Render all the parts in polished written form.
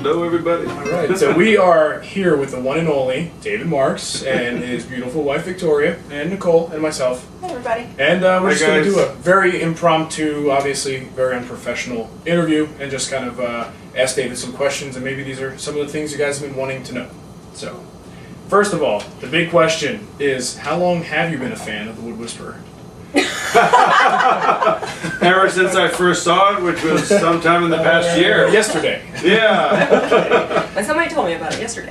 Hello, everybody. All right, so we are here with the one and only David Marks and his beautiful wife Victoria and Nicole and myself. Hey, everybody. And we're Hi, just going to guys. do a very impromptu, obviously very unprofessional interview and just kind of ask David some questions, and maybe these are some of the things you guys have been wanting to know. So, first of all, the big question is, how long have you been a fan of the Wood Whisperer? Ever since I first saw it, which was sometime in the past year. Yesterday. Yeah. But somebody told me about it yesterday.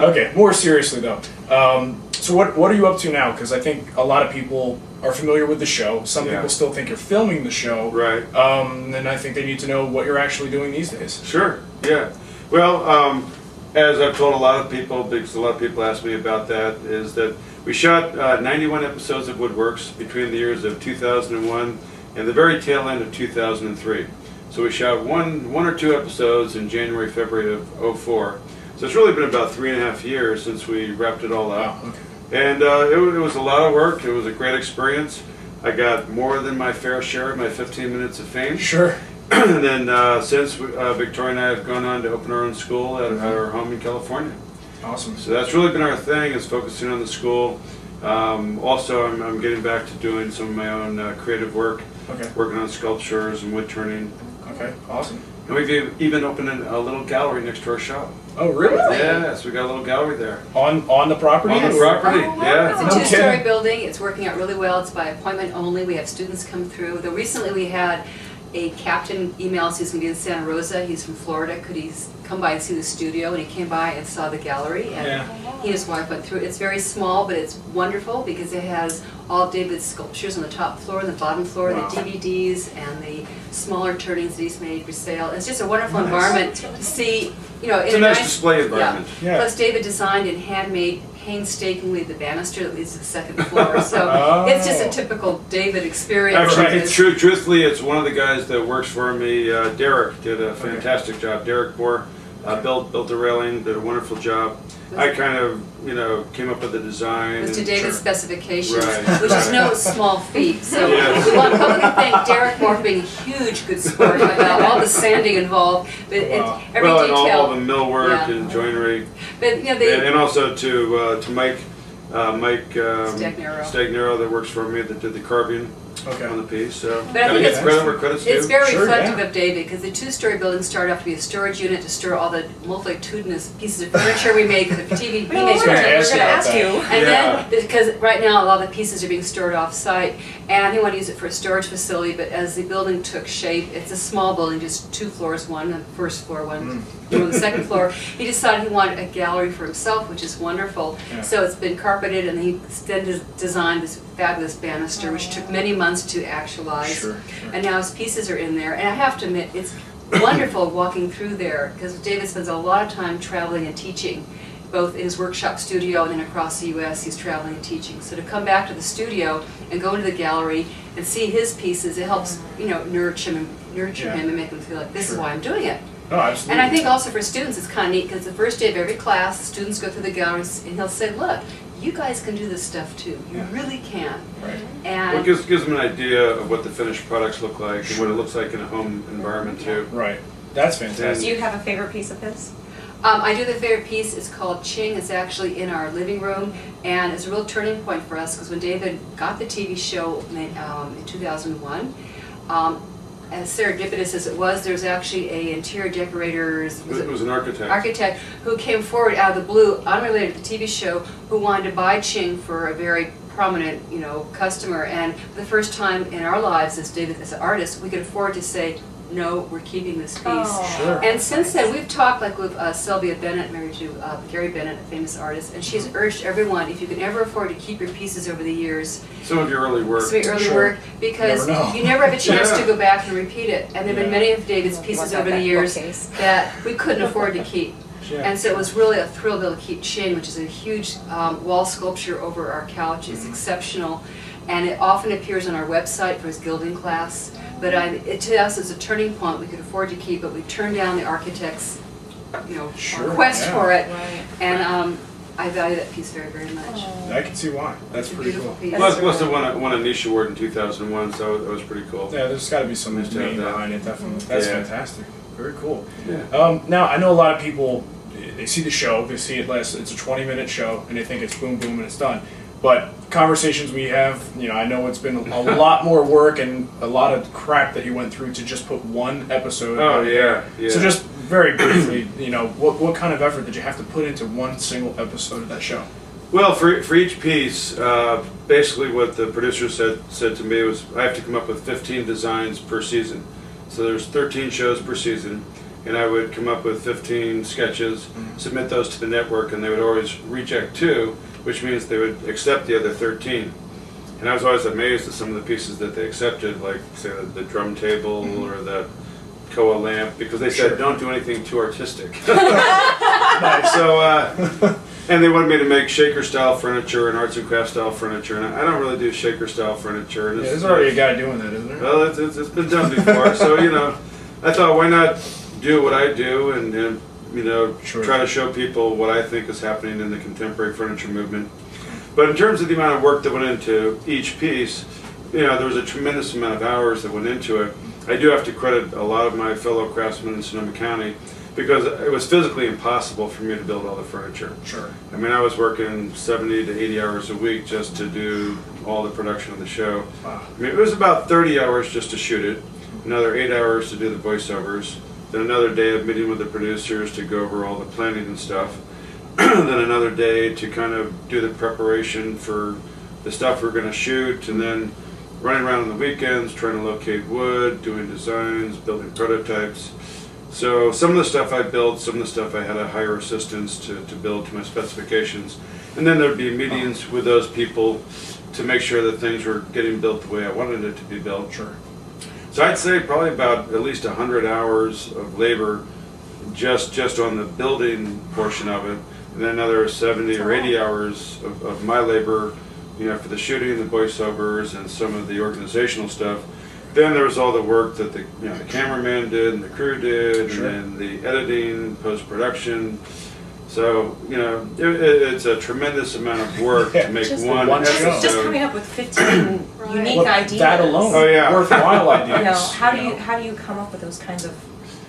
Okay, more seriously though. So what are you up to now? Because I think a lot of people are familiar with the show. Some Yeah. people still think you're filming the show. Right. And I think they need to know what you're actually doing these days. Sure. Yeah. Well, as I've told a lot of people, because a lot of people ask me about that, is that we shot 91 episodes of Woodworks between the years of 2001 and the very tail end of 2003. So we shot one or two episodes in January, February of '04. So it's really been about 3.5 years since we wrapped it all up. Wow, okay. And it was a lot of work. It was a great experience. I got more than my fair share of my 15 minutes of fame. Sure. And then since Victoria and I have gone on to open our own school at our home in California. Awesome. So that's really been our thing, is focusing on the school. Also, I'm getting back to doing some of my own creative work, Okay. working on sculptures and wood turning. Okay. Awesome. And we've even opened a little gallery next to our shop. Oh, really? Yeah, so we got a little gallery there. On the property? On the or- property, Oh, wow. yeah. It's a No two-story kidding. building. It's working out really well. It's by appointment only. We have students come through. Though recently we had a captain email us. He's going to be in Santa Rosa. He's from Florida. Could he come by and see the studio? And he came by and saw the gallery. And Yeah. he and his wife went through it. It's very small, but it's wonderful because it has all of David's sculptures on the top floor and the bottom floor, Wow. the DVDs and the smaller turnings that he's made for sale. It's just a wonderful Nice. environment to see, you know, It's in a nice display Yeah. environment. Yeah. Plus, David designed and handmade painstakingly the banister that leads to the second floor. So Oh. it's just a typical David experience. Actually, Right. truthfully, it's one of the guys that works for me, Derek, did a fantastic job. Derek Moore built the railing, did a wonderful job. I kind of, came up with the design. It was to and- David's Sure. specifications, Right. which is no small feat. So Yes. we want publicly to thank Derek Moore for being a huge good sport about all the sanding involved, but Wow. every Well, and detail. all the millwork Yeah. and joinery, But they, and also to Mike Stagnaro. Stagnaro that works for me, that did the carving Okay. on the piece. So But I think gotta give it's- credit where credit's It's due. very Sure, reflective yeah. of David, because the two-story building started off to be a storage unit to store all the multitudinous pieces of furniture we made, because the TV, he I made was gonna furniture. ask you about that. And Yeah. then, because right now a lot of the pieces are being stored off-site, and he wanted to use it for a storage facility, but as the building took shape, it's a small building, just 2 floors, one on the first floor, one on the second floor. He decided he wanted a gallery for himself, which is wonderful. Yeah. So it's been carpeted, and he then designed this fabulous banister, which took many months to actualize. Sure, sure. And now his pieces are in there, and I have to admit, it's wonderful walking through there, because David spends a lot of time traveling and teaching, both in his workshop studio and then across the US, he's traveling and teaching. So to come back to the studio and go into the gallery and see his pieces, it helps, nurture him Yeah. and make him feel like this is Sure. why I'm doing it. Oh, absolutely. And I think also for students, it's kind of neat, because the first day of every class, the students go through the galleries, and he'll say, look, you guys can do this stuff too. You Yeah. really can. Right. Well, it And gives them an idea of what the finished products look like and what it looks like in a home environment too. Right. That's Do fantastic. you have a favorite piece of his? I do the favorite piece. It's called Ching. It's actually in our living room, and it's a real turning point for us, because when David got the TV show in 2001, as serendipitous as it was, there's actually a interior decorator's It was an architect. architect who came forward out of the blue, unrelated to the TV show, who wanted to buy Ching for a very prominent, customer. And for the first time in our lives as David, as an artist, we could afford to say, no, we're keeping this piece. Oh. Sure. And since then, we've talked like with Sylvia Bennett, married to Gary Bennett, a famous artist, and she's urged everyone, if you can ever afford to keep your pieces over the years, Some of your early work. some of your early Sure. work, because Never know. you never have a chance Yeah. to go back and repeat it. And there have been Yeah. many of David's pieces over the years that we couldn't afford to keep. Yeah. And so it was really a thrill to be able to keep Ching, which is a huge wall sculpture over our couch. It's exceptional, and it often appears on our website for his gilding class. But to us, it's a turning point we could afford to keep, but we turned down the architect's, Sure, request yeah. for it. Right. And I value that piece very, very much. I can see why. That's It's a pretty beautiful cool. piece. Plus it won a niche award in 2001, so that was pretty cool. Yeah, there's got to be some Nice to have meaning that. behind it, definitely. That's Yeah. fantastic. Very cool. Yeah. Now, I know a lot of people, they see the show, they see it's a 20-minute show, and they think it's boom, boom, and it's done. But conversations we have, I know it's been a lot more work and a lot of crap that you went through to just put one episode Oh, out yeah, there. yeah. So just very briefly, what kind of effort did you have to put into one single episode of that show? Well, for each piece, basically what the producer said to me was I have to come up with 15 designs per season. So there's 13 shows per season, and I would come up with 15 sketches, submit those to the network, and they would always reject 2, which means they would accept the other 13. And I was always amazed at some of the pieces that they accepted, like say the drum table or the koa lamp, because they said don't do anything too artistic. Nice. So, and they wanted me to make shaker style furniture and arts and crafts style furniture, and I don't really do shaker style furniture. And There's already a guy doing that, isn't there? Well, it's been done before, so I thought why not do what I do and Sure. try to show people what I think is happening in the contemporary furniture movement. But in terms of the amount of work that went into each piece, there was a tremendous amount of hours that went into it. I do have to credit a lot of my fellow craftsmen in Sonoma County because it was physically impossible for me to build all the furniture. Sure. I mean, I was working 70 to 80 hours a week just to do all the production of the show. Wow. I mean, it was about 30 hours just to shoot it, another 8 hours to do the voiceovers, then another day of meeting with the producers to go over all the planning and stuff, then another day to kind of do the preparation for the stuff we're going to shoot, and then running around on the weekends trying to locate wood, doing designs, building prototypes. So some of the stuff I built, some of the stuff I had to hire assistants to build to my specifications. And then there'd be meetings with those people to make sure that things were getting built the way I wanted it to be built. Sure. So I'd say probably about at least 100 hours of labor just on the building portion of it. And then another 70 or 80 hours of my labor, for the shooting, the voiceovers, and some of the organizational stuff. Then there was all the work that the cameraman did and the crew did, Sure. and then the editing, post-production. So, it's a tremendous amount of work to make Just one one episode. show. Just coming up with 15 unique Well, ideas. that alone, Oh, yeah. worthwhile ideas. How do you come up with those kinds of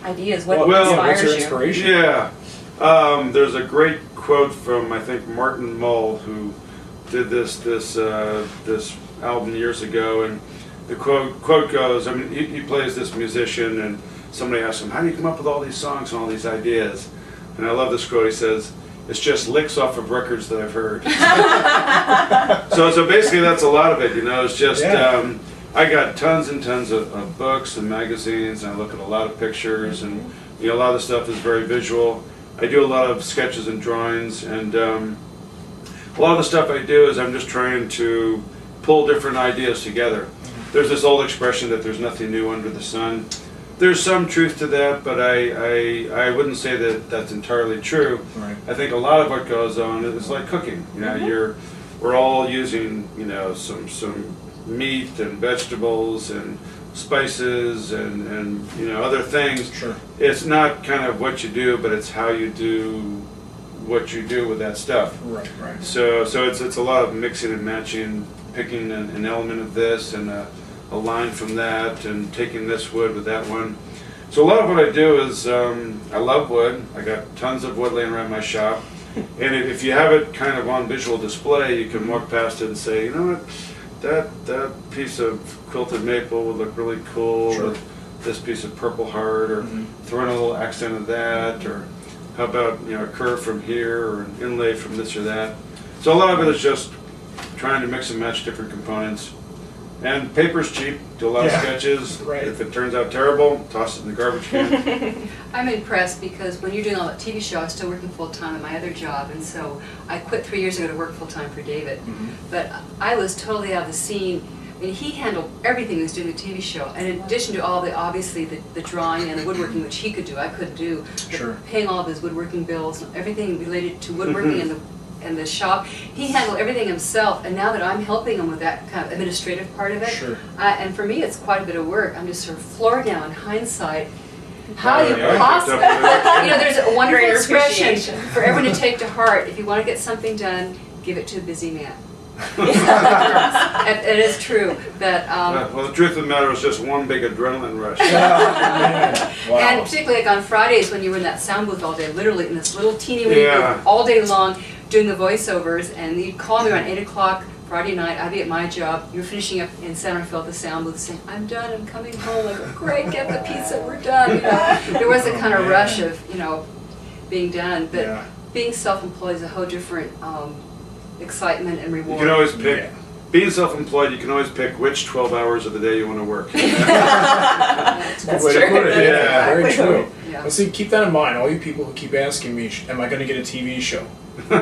ideas? What Well, inspires what's your you? inspiration? Yeah, there's a great quote from I think Martin Mull, who did this album years ago, and the quote goes, I mean, he plays this musician, and somebody asks him, how do you come up with all these songs and all these ideas? And I love this quote. He says, it's just licks off of records that I've heard. so basically that's a lot of it, it's just Yeah. I got tons and tons of books and magazines, and I look at a lot of pictures, and a lot of the stuff is very visual. I do a lot of sketches and drawings, and a lot of the stuff I do is I'm just trying to pull different ideas together. There's this old expression that there's nothing new under the sun. There's some truth to that, but I wouldn't say that that's entirely true. Right. I think a lot of what goes on is like cooking. We're all using some meat and vegetables and spices and other things. Sure. It's not kind of what you do, but it's how you do what you do with that stuff. Right. So it's a lot of mixing and matching, picking an element of this and a line from that, and taking this wood with that one. So a lot of what I do is I love wood. I got tons of wood laying around my shop, and if you have it kind of on visual display, you can walk past it and say, you know what, that piece of quilted maple would look really cool Sure. with this piece of purple heart, or throw in a little accent of that, or how about a curve from here, or an inlay from this or that. So a lot of it is just trying to mix and match different components. And paper's cheap, do a lot of sketches. Right. If it turns out terrible, toss it in the garbage can. I'm impressed because when you're doing all that TV show, I was still working full-time at my other job, and so I quit 3 years ago to work full-time for David. But I was totally out of the scene. I mean, he handled everything he was doing the TV show, and in addition to all obviously the drawing and the woodworking, which he could do, I couldn't do. But Sure. paying all of his woodworking bills, everything related to woodworking and the shop, he handled everything himself, and now that I'm helping him with that kind of administrative part of it, Sure. and for me it's quite a bit of work. I'm just sort of floored now in hindsight how you Yeah, I possibly, picked up there's a wonderful Great expression appreciation. for everyone to take to heart. If you want to get something done, give it to a busy man. It is true that, Well, the truth of the matter is just one big adrenaline rush. Wow. and particularly like on Fridays when you were in that sound booth all day, literally in this little teeny weeny Yeah. booth all day long doing the voiceovers, and you'd call me around 8 o'clock Friday night, I'd be at my job, you're finishing up in Centerville at the sound booth saying, I'm done, I'm coming home. I go, great, get the pizza, we're done. You know, there was a kind of rush of, you know, being done, but Yeah. being self-employed is a whole different excitement and You reward. can always pick, Yeah. being self-employed, you can always pick which 12 hours of the day you want to work. That's a good way to put it. Yeah. Very true. Yeah. Well, see, keep that in mind. All you people who keep asking me, am I going to get a TV show?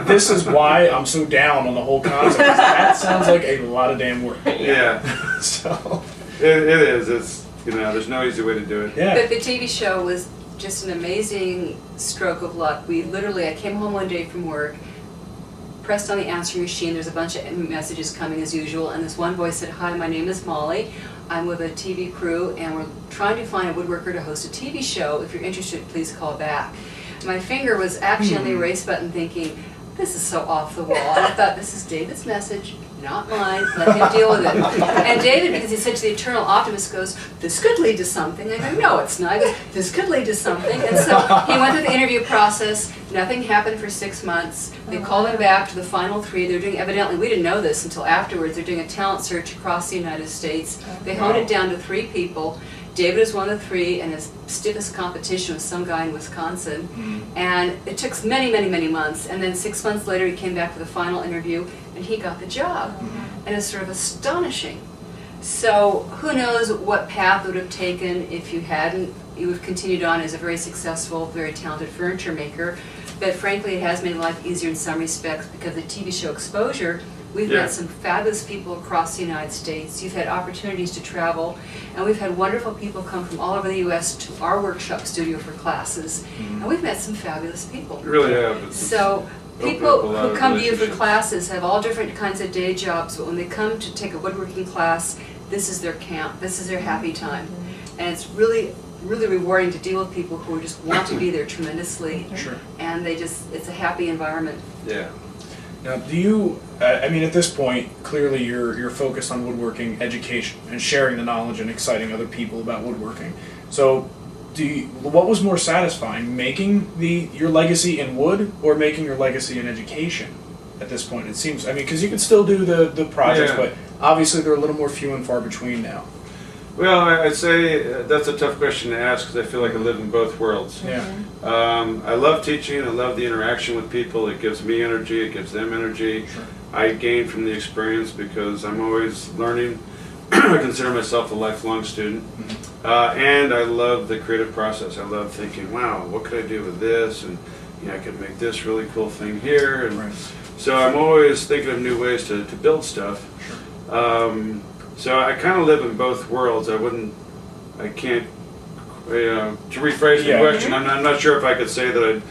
This is why I'm so down on the whole concept. 'Cause that sounds like a lot of damn work. Yeah, So, it is. It's, you know, there's no easy way to do it. yeah. But the TV show was just an amazing stroke of luck. I came home one day from work, pressed on the answering machine, there's a bunch of messages coming as usual, and this one voice said, hi, my name is Molly, I'm with a TV crew, and we're trying to find a woodworker to host a TV show. If you're interested, please call back. My finger was actually on the erase button thinking, this is so off the wall. And I thought, this is David's message, not mine, let him deal with it. And David, because he's such the eternal optimist, goes, this could lead to something. I go, no, it's not. He goes, this could lead to something. And so he went through the interview process. Nothing happened for 6 months. They called him back to the final 3. They're doing, evidently, we didn't know this until afterwards, they're doing a talent search across the United States. They honed it down to 3 people. David was one of the 3, and his stiffest competition was some guy in Wisconsin. And it took many, many, many months. And then 6 months later, he came back for the final interview, and he got the job. And it's sort of astonishing. So who knows what path it would have taken if you hadn't. You would have continued on as a very successful, very talented furniture maker. But frankly, it has made life easier in some respects because of the TV show exposure. We've Yeah. met some fabulous people across the United States. You've had opportunities to travel, and we've had wonderful people come from all over the U.S. to our workshop studio for classes, and we've met some fabulous people. You really have. It's- So opened up a people lot who of come to you for relationships. classes have all different kinds of day jobs, but when they come to take a woodworking class, this is their camp, this is their happy time. And it's really, really rewarding to deal with people who just want to be there tremendously, Sure. and it's a happy environment. Yeah. Now, do you? I mean, at this point, clearly you're focused on woodworking education and sharing the knowledge and exciting other people about woodworking. So, what was more satisfying, making your legacy in wood or making your legacy in education? At this point, it seems. I mean, because you can still do the projects, Yeah. but obviously they're a little more few and far between now. Well, I'd say that's a tough question to ask because I feel like I live in both worlds. Yeah. I love teaching. I love the interaction with people. It gives me energy. It gives them energy. Sure. I gain from the experience because I'm always learning. I consider myself a lifelong student. And I love the creative process. I love thinking, wow, what could I do with this? And I could make this really cool thing here. And Right. so I'm always thinking of new ways to build stuff. Sure. So I kind of live in both worlds. I can't, to rephrase the Yeah. question, I'm not sure if I could say that I'd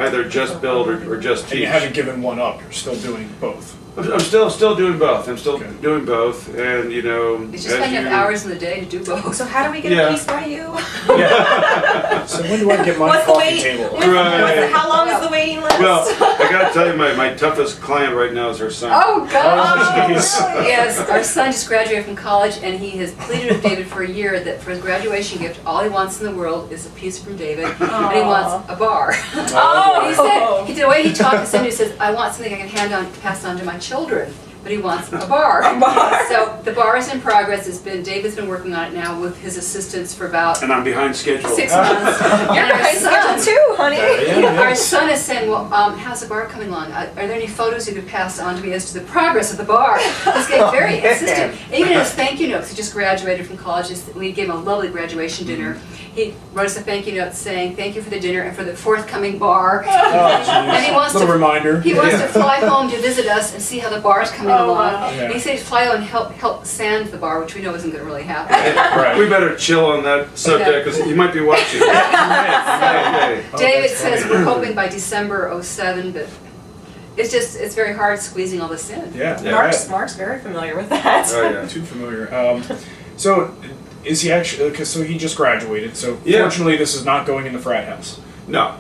either just build or just And teach. you haven't given one up. You're still doing both. I'm still doing both. I'm still Okay. doing both, and It's just as not enough you- hours in the day to do both. So how do we get Yeah. a piece by you? Yeah. So when do I get my What's the coffee wait? table? Right. How long is the waiting list? Well, I gotta tell you, my toughest client right now is her son. Oh, God! Oh, jeez. Yes, our son just graduated from college, and he has pleaded with David for a year that for his graduation gift, all he wants in the world is a piece from David, and he wants a bar. Oh, He said, the way he talked to him, he says, I want something I can pass on to my children. But he wants a bar. So the bar is in progress. David's been working on it now with his assistants for about And I'm behind schedule. 6 months. You're And our behind son- schedule too, honey. Yeah. Our son is saying, well, how's the bar coming along? Are there any photos you could pass on to me as to the progress of the bar? He's getting very insistent. Even in his thank you notes, he just graduated from college. We gave him a lovely graduation dinner. He wrote us a thank you note saying, thank you for the dinner and for the forthcoming bar. Oh, jeez. And he wants Little to- reminder. He wants to fly home to visit us and see how the bar is coming Oh, along. wow. Yeah. And he said he'd fly home and help sand the bar, which we know isn't going to really happen. Right. We better chill on that subject because he might be watching. Okay. Oh, David that's says funny. we're hoping by December '07, but it's very hard squeezing all this in. Yeah. Yeah. Mark's very familiar with that. Oh yeah. Too familiar. So, is he actually? Because so he just graduated. So Yeah. fortunately, this is not going in the frat house. No,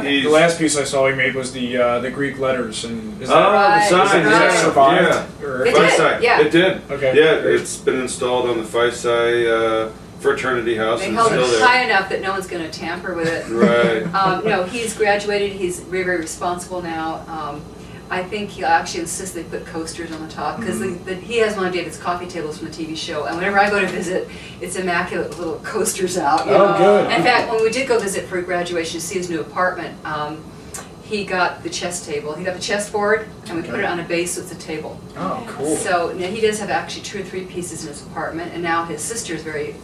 he's The last piece I saw he made was the Greek letters, and is oh, that Right, the sign, right. yeah, survived? yeah. Or- It Phi did, Psi. yeah. It did. Okay. Yeah, it's been installed on the Phi Psi fraternity house They and it's held still it there. high enough that no one's going to tamper with it. Right. No, he's graduated. He's very, very responsible now. I think he'll actually insist they put coasters on the top because he has one of David's coffee tables from the TV show. And whenever I go to visit, it's immaculate with little coasters out. You Oh, know? good. In fact, when we did go visit for graduation to see his new apartment, he got the chess table. He got the chessboard, and we put it on a base so it's a table. Oh, cool. So now he does have actually 2 or 3 pieces in his apartment, and now his sister's very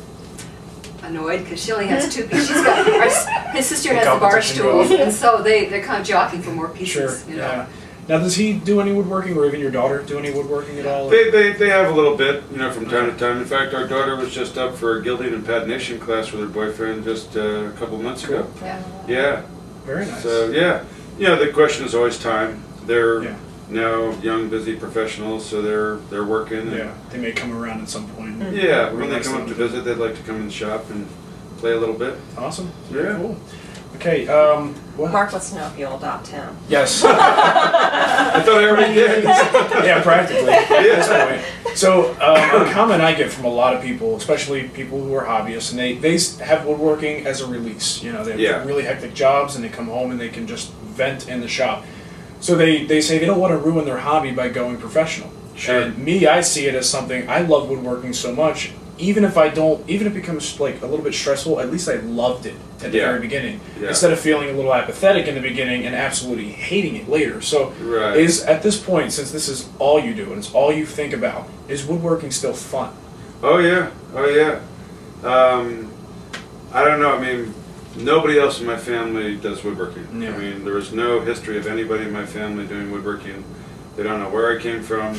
annoyed because she only has 2 pieces. His sister has the bar Competition stools, going. and so they're kind of jockeying for more Sure. pieces. You know. Yeah. Now, does he do any woodworking, or even your daughter do any woodworking at all? They have a little bit, from time to time. In fact, our daughter was just up for a gilding and patination class with her boyfriend just a couple of months ago. Cool. Yeah. Yeah. Very nice. So yeah, the question is always time. They're Yeah. now young, busy professionals, so they're working. And Yeah, they may come around at some point. yeah, Really when they nice come of up to them. visit, they'd like to come in the shop and play a little bit. Awesome. Yeah. Very cool. Okay. What? Mark wants to know if you'll adopt him. Yes. I thought I already did. Yeah, practically. At this Yeah. point. So, a comment I get from a lot of people, especially people who are hobbyists, and they have woodworking as a release. They have Yeah. really hectic jobs, and they come home and they can just vent in the shop. So they say they don't want to ruin their hobby by going professional. Sure. And me, I see it as something, I love woodworking so much, even if it becomes like a little bit stressful, at least I loved it at the Yeah. very beginning. Yeah. Instead of feeling a little apathetic in the beginning and absolutely hating it later. So Right. is at this point, since this is all you do and it's all you think about, is woodworking still fun? Oh yeah. I don't know. I mean, nobody else in my family does woodworking. Yeah. I mean, there is no history of anybody in my family doing woodworking. They don't know where I came from.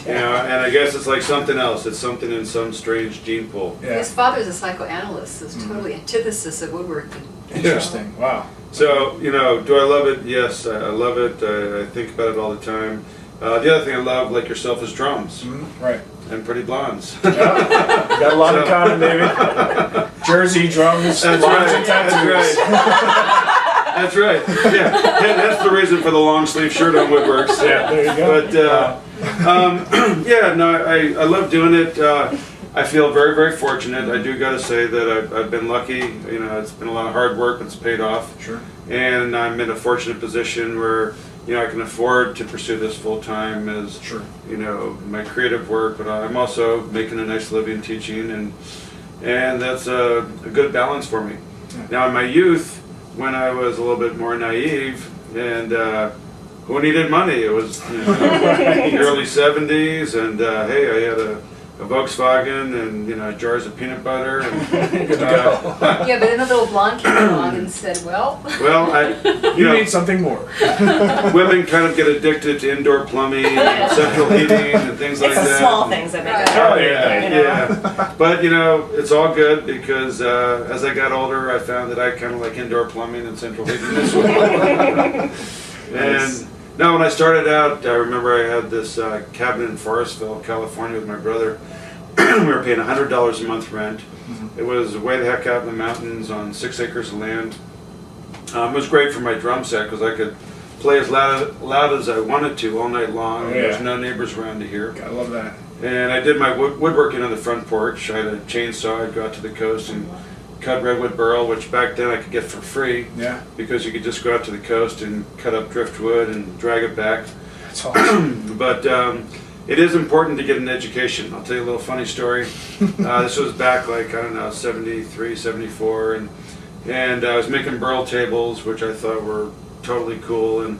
And I guess it's like something else. It's something in some strange gene pool. Yeah. His father's a psychoanalyst, so it's totally antithesis of woodworking. Interesting. Wow. So, do I love it? Yes, I love it. I think about it all the time. The other thing I love, like yourself, is drums Right. and pretty blondes. Yeah. You got a lot in common, David. Jersey, drums, That's lawns, right. and tattoos. That's right. That's right. Yeah, that's the reason for the long sleeve shirt on Woodworks. Yeah, there you go. But I love doing it. I feel very, very fortunate. I do got to say that I've been lucky. It's been a lot of hard work, but it's paid off. Sure. And I'm in a fortunate position where I can afford to pursue this full time as Sure. my creative work, but I'm also making a nice living teaching, and that's a good balance for me. Yeah. Now, in my youth, when I was a little bit more naive and who needed money, it was the early 70s, and hey, I had a Volkswagen and jars of peanut butter. And, Good to go. Yeah, but then a little blonde came along and said, well, You need something more. women kind of get addicted to indoor plumbing and central heating and things like It's the that. small things that make it Oh, happen. yeah, you know? Yeah, but it's all good because as I got older, I found that I kind of like indoor plumbing and central heating as well. Nice. And now, when I started out, I remember I had this cabin in Forestville, California, with my brother. We were paying $100 a month rent. It was way the heck out in the mountains on 6 acres of land. It was great for my drum set because I could play as loud as I wanted to all night long. Oh, yeah. There's no neighbors around to hear. I love that. And I did my woodworking on the front porch. I had a chainsaw. I'd go out to the coast and cut redwood burl, which back then I could get for free Yeah. because you could just go out to the coast and cut up driftwood and drag it back. That's awesome. But it is important to get an education. I'll tell you a little funny story. This was back 73, 74, and I was making burl tables, which I thought were totally cool, and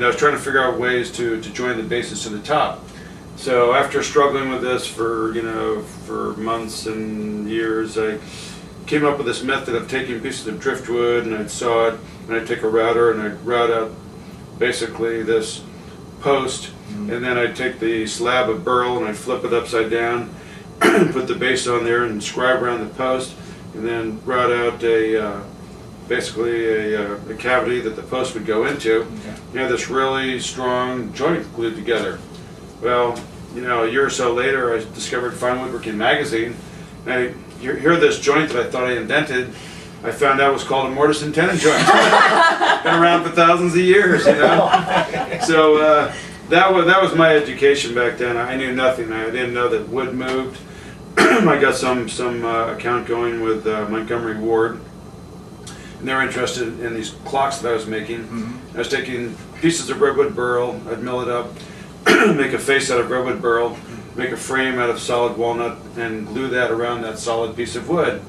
I was trying to figure out ways to join the bases to the top. So after struggling with this for months and years, I came up with this method of taking pieces of driftwood and I'd saw it, and I'd take a router and I'd route out basically this post, and then I'd take the slab of burl and I'd flip it upside down, put the base on there and scribe around the post, and then route out basically a cavity that the post would go into. Okay. You have this really strong joint glued together. Well, a year or so later, I discovered Fine Woodworking magazine, and I hear this joint that I thought I invented, I found out it was called a mortise and tenon joint. Been around for thousands of years, you know. So that was my education back then. I knew nothing. I didn't know that wood moved. I got some account going with Montgomery Ward, and they were interested in these clocks that I was making. I was taking pieces of redwood burl, I'd mill it up, make a face out of redwood burl, make a frame out of solid walnut, and glue that around that solid piece of wood.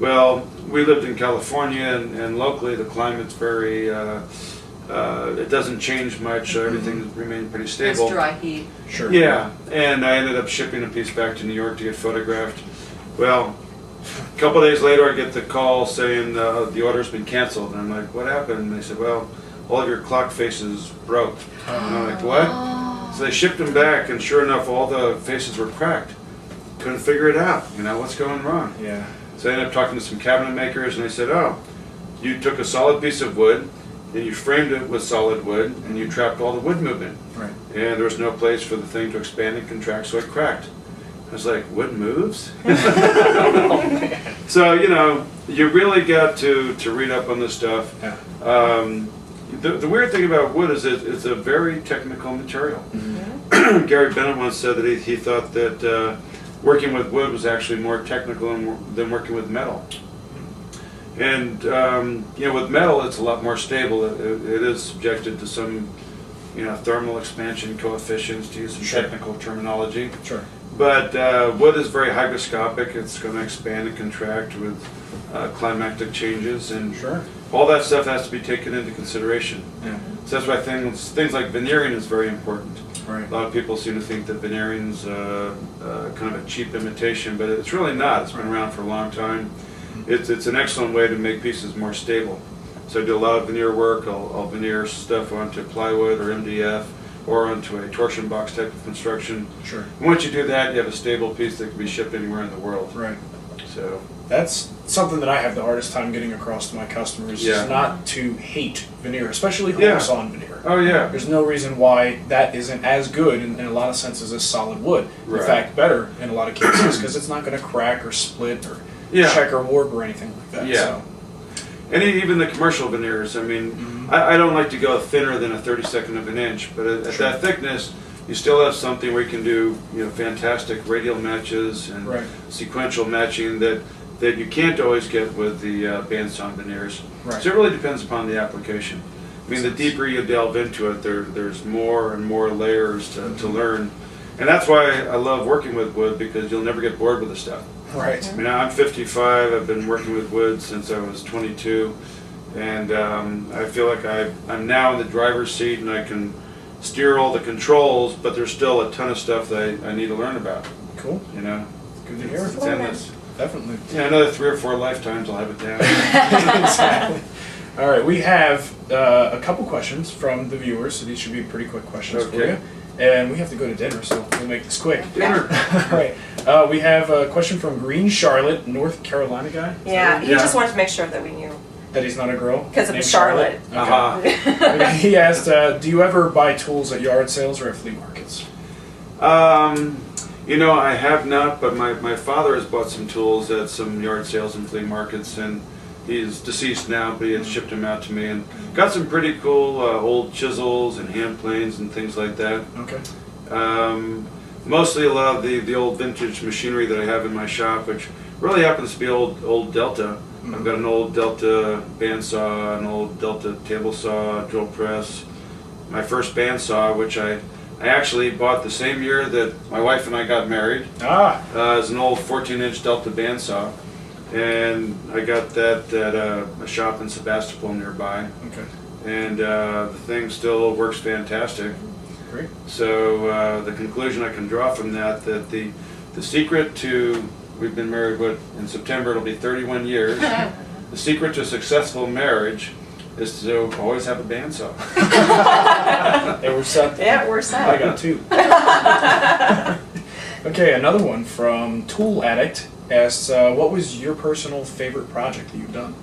Well, we lived in California, and locally the climate's very, it doesn't change much, everything remained pretty stable. It's dry heat. Sure. Yeah, and I ended up shipping a piece back to New York to get photographed. Well, a couple of days later I get the call saying the order's been canceled, and I'm like, what happened? And they said, well, all of your clock faces broke. And I'm like, what? So they shipped them back, and sure enough, all the faces were cracked. Couldn't figure it out, you know, what's going wrong? Yeah. So I ended up talking to some cabinet makers, and they said, oh, you took a solid piece of wood, and you framed it with solid wood, and you trapped all the wood movement. Right. And there was no place for the thing to expand and contract, so it cracked. I was like, wood moves? So, you know, you really got to read up on this stuff. Yeah. The weird thing about wood is it's a very technical material. Gary Bennett once said that he thought that working with wood was actually more technical than working with metal. And you know, with metal, it's a lot more stable. It is subjected to some, you know, thermal expansion coefficients, to use some technical terminology. Sure. But wood is very hygroscopic. It's going to expand and contract with climatic changes, and Sure. all that stuff has to be taken into consideration. Yeah. So that's why things like veneering is very important. Right. A lot of people seem to think that veneering's kind of a cheap imitation, but it's really not. It's been around for a long time. It's an excellent way to make pieces more stable. So I do a lot of veneer work. I'll veneer stuff onto plywood or MDF or onto a torsion box type of construction. Sure. And once you do that, you have a stable piece that can be shipped anywhere in the world. Right. So That's something that I have the hardest time getting across to my customers, Yeah. is not to hate veneer, especially Yeah. home-sawn veneer. oh yeah, There's no reason why that isn't as good in a lot of senses as solid wood. In Right. fact, better in a lot of cases, because it's not going to crack or split or Yeah. check or warp or anything like that. Yeah. So, and even the commercial veneers. I mean, I don't like to go thinner than a 32nd of an inch, but at Sure. that thickness, you still have something where you can do, you know, fantastic radial matches and Right. sequential matching that you can't always get with the bandsawn veneers. Right. So it really depends upon the application. I mean, the deeper you delve into it, there's more and more layers to learn. And that's why I love working with wood, because you'll never get bored with the stuff. right. I mean, I'm 55, I've been working with wood since I was 22, and I feel like I'm now in the driver's seat and I can steer all the controls, but there's still a ton of stuff that I need to learn about, Cool. you know? Good to hear. It's endless. Definitely. Yeah, another 3 or 4 lifetimes I'll have it down. Exactly. All right, we have a couple questions from the viewers, so these should be pretty quick questions for Okay. you. And we have to go to dinner, so we'll make this quick. Dinner. All right, we have a question from Green Charlotte, North Carolina guy. Yeah, he Yeah. just wanted to make sure that we knew. That he's not a girl? Because of named Charlotte. Okay. Uh-huh. Okay, he asked, do you ever buy tools at yard sales or at flea markets? You know, I have not, but my father has bought some tools at some yard sales and flea markets, and he's deceased now, but he had shipped them out to me, and got some pretty cool old chisels and hand planes and things like that. Okay. Mostly a lot of the old vintage machinery that I have in my shop, which really happens to be old Delta. I've got an old Delta bandsaw, an old Delta table saw, drill press, my first bandsaw, which I actually bought the same year that my wife and I got married. It's an old 14-inch Delta bandsaw, and I got that at a shop in Sebastopol nearby. Okay. And the thing still works fantastic. Great. So the conclusion I can draw from that the secret to, we've been married, in September it'll be 31 years. The secret to a successful marriage is to always have a bandsaw. It works out. Yeah, it works out. I got 2. Okay, another one from Tool Addict asks, what was your personal favorite project that you've done?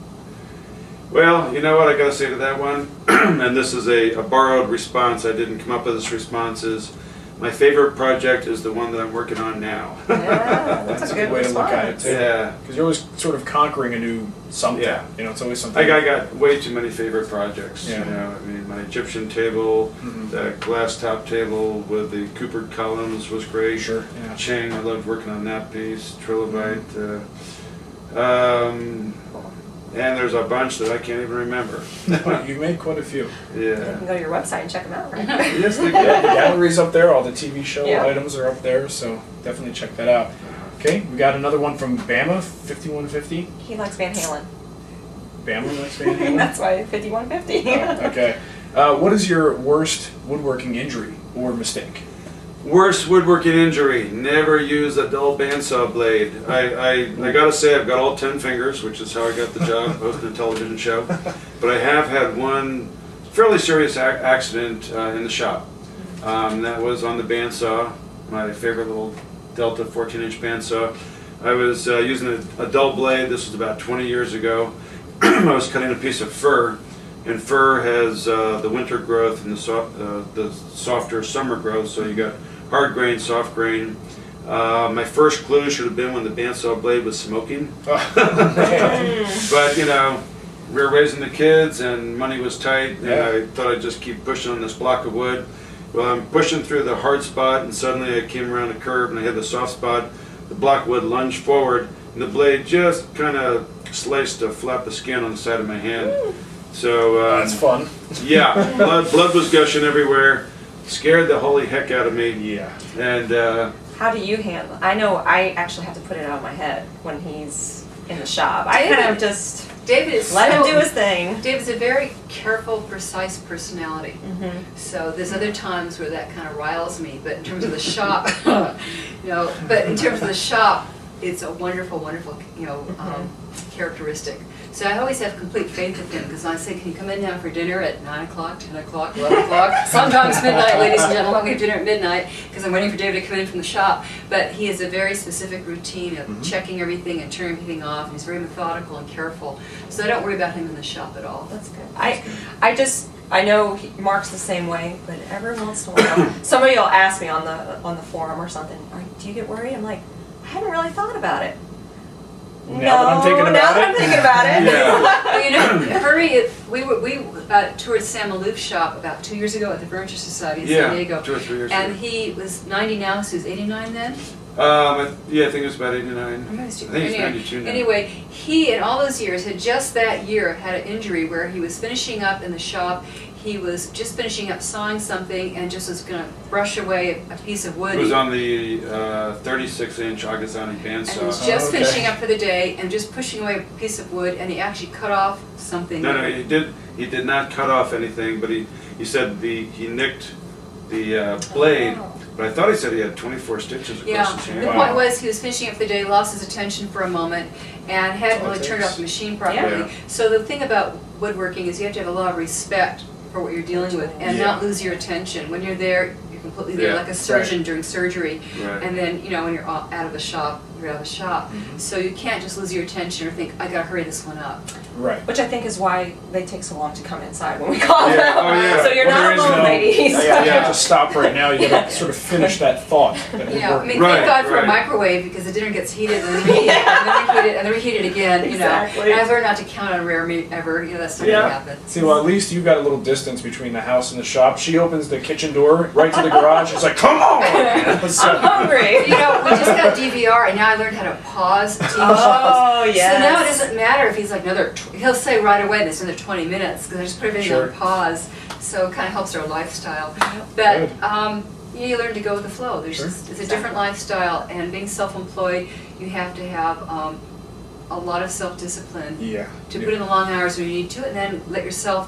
Well, you know what I got to say to that one, and this is a borrowed response. I didn't come up with this response. Is my favorite project is the one that I'm working on now. Yeah, That's a good way to look at it too. Yeah. Because you're always sort of conquering a new something. Yeah. You know, it's always something. I got way too many favorite projects. Yeah. You know, I mean, my Egyptian table, Mhm. the glass top table with the coopered columns was great. Sure. Yeah. Chang, I loved working on that piece. Trilobite. And there's a bunch that I can't even remember. No, you made quite a few. You Yeah. can go to your website and check them out, right? Yes, they Yeah, the did. gallery's up there. All the TV show Yeah. items are up there, so definitely check that out. Okay, we got another one from Bama, 5150. He likes Van Halen. Bama likes Van Halen. That's why 5150. Oh, okay. What is your worst woodworking injury or mistake? Worst woodworking injury, never use a dull bandsaw blade. I gotta say I've got all 10 fingers, which is how I got the job hosting a television show. But I have had one fairly serious accident in the shop. That was on the bandsaw, my favorite little Delta 14-inch bandsaw. I was using a dull blade. This was about 20 years ago. I was cutting a piece of fir, and fir has the winter growth and the softer summer growth, so you got hard grain, soft grain. My first clue should have been when the bandsaw blade was smoking. Oh, man. But you know, we were raising the kids and money was tight, and Yeah. I thought I'd just keep pushing on this block of wood. Well, I'm pushing through the hard spot, and suddenly I came around a curve and I hit the soft spot. The block of wood lunged forward, and the blade just kind of sliced a flap of skin on the side of my hand. So That's fun. yeah, blood was gushing everywhere. Scared the holy heck out of me. Yeah. And How do you handle? I know I actually have to put it out of my head when he's in the shop. I kind David- of just David is let him so- do his thing. David's a very careful, precise personality. Mm-hmm. So there's other times where that kind of riles me, but in terms of the shop, but in terms of the shop, it's a wonderful, wonderful, characteristic. So I always have complete faith with him, because I say, can you come in now for dinner at 9 o'clock, 10 o'clock, 11 o'clock, sometimes midnight, ladies and gentlemen, we have dinner at midnight, because I'm waiting for David to come in from the shop. But he has a very specific routine of checking everything and turning everything off, and he's very methodical and careful. So I don't worry about him in the shop at all. That's good. I know Mark's the same way, but every once in a while, somebody will ask me on the forum or something, do you get worried? I'm like, I haven't really thought about it. Now that I'm thinking about now that it. I'm thinking about it. Yeah. Well, we toured Sam Malouf's shop about 2 years ago at the Furniture Society in San Diego. 2 or 3 years And ago. he was 90 now, so he was 89 then? Yeah, I think it was about 89. I think I think he's 92 now. Anyway, he, in all those years, had just that year had an injury where he was finishing up in the shop. He was just finishing up sawing something and just was going to brush away a piece of wood. It was on the 36-inch Agasani And he bandsaw. was just Oh, okay. finishing up for the day and just pushing away a piece of wood, and he actually cut off something. No, he did not cut off anything, but he said he nicked the blade, Oh. but I thought he said he had 24 stitches Yeah, across his hand. the Wow. point was he was finishing up the day, lost his attention for a moment, and hadn't really turned off the machine properly. Yeah. So the thing about woodworking is you have to have a lot of respect for what you're dealing with and Yeah. not lose your attention. When you're there, you're completely there, Yeah. like a surgeon during surgery. Right. And then, when you're out of the shop, you're out of the shop. So you can't just lose your attention or think, I gotta hurry this one up. Right. Which I think is why they take so long to come inside when we call Yeah. them. Oh, yeah. So you're Well, there not is alone, no- ladies. Yeah, you have to stop right now. You got to sort of finish that thought. That Yeah, I woodworking- mean, Right, thank God for right. a microwave, because the dinner gets heated and then reheated and then reheated and then reheated again, Exactly. And I've learned not to count on rare meat ever, that's not Yeah. gonna happen. See, well, at least you've got a little distance between the house and the shop. She opens the kitchen door right to the garage. She's like, "Come on!" So- I'm hungry. We just got DVR, and now I learned how to pause TV shows. Oh, yes. So now it doesn't matter if he's like he'll say right away there's another 20 minutes, because I just put everything Sure. on pause, so it kind of helps our lifestyle. But you learn to go with the flow. Sure. It's a different lifestyle, and being self-employed, you have to have a lot of self-discipline Yeah. to put in the long hours when you need to, and then let yourself.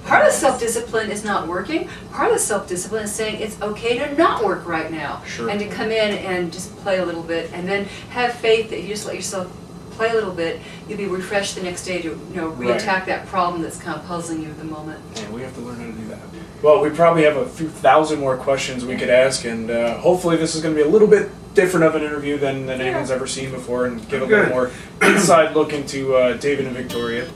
Part of self-discipline is not working. Part of self-discipline is saying it's okay to not work right now, Sure. and to come in and just play a little bit, and then have faith that if you just let yourself play a little bit, you'll be refreshed the next day to reattack that problem that's kind of puzzling you at the moment. And we have to learn how to do that. Well, we probably have a few thousand more questions we could ask, and hopefully this is going to be a little bit different of an interview than anyone's ever seen before, and give a little Good. more inside look into David and Victoria.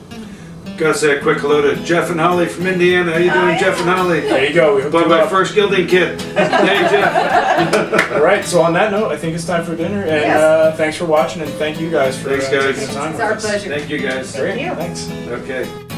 Gotta say a quick hello to Jeff and Holly from Indiana. How you doing, Jeff and Holly? There you go. We hooked Bought you my up. first gilding kit. Hey, Jeff. All right. So on that note, I think it's time for dinner. And Yes. Thanks for watching, and thank you guys for Thanks, guys. taking the time. It's with our us. pleasure. Thank you, guys. Great. Thank you. Thanks. Okay.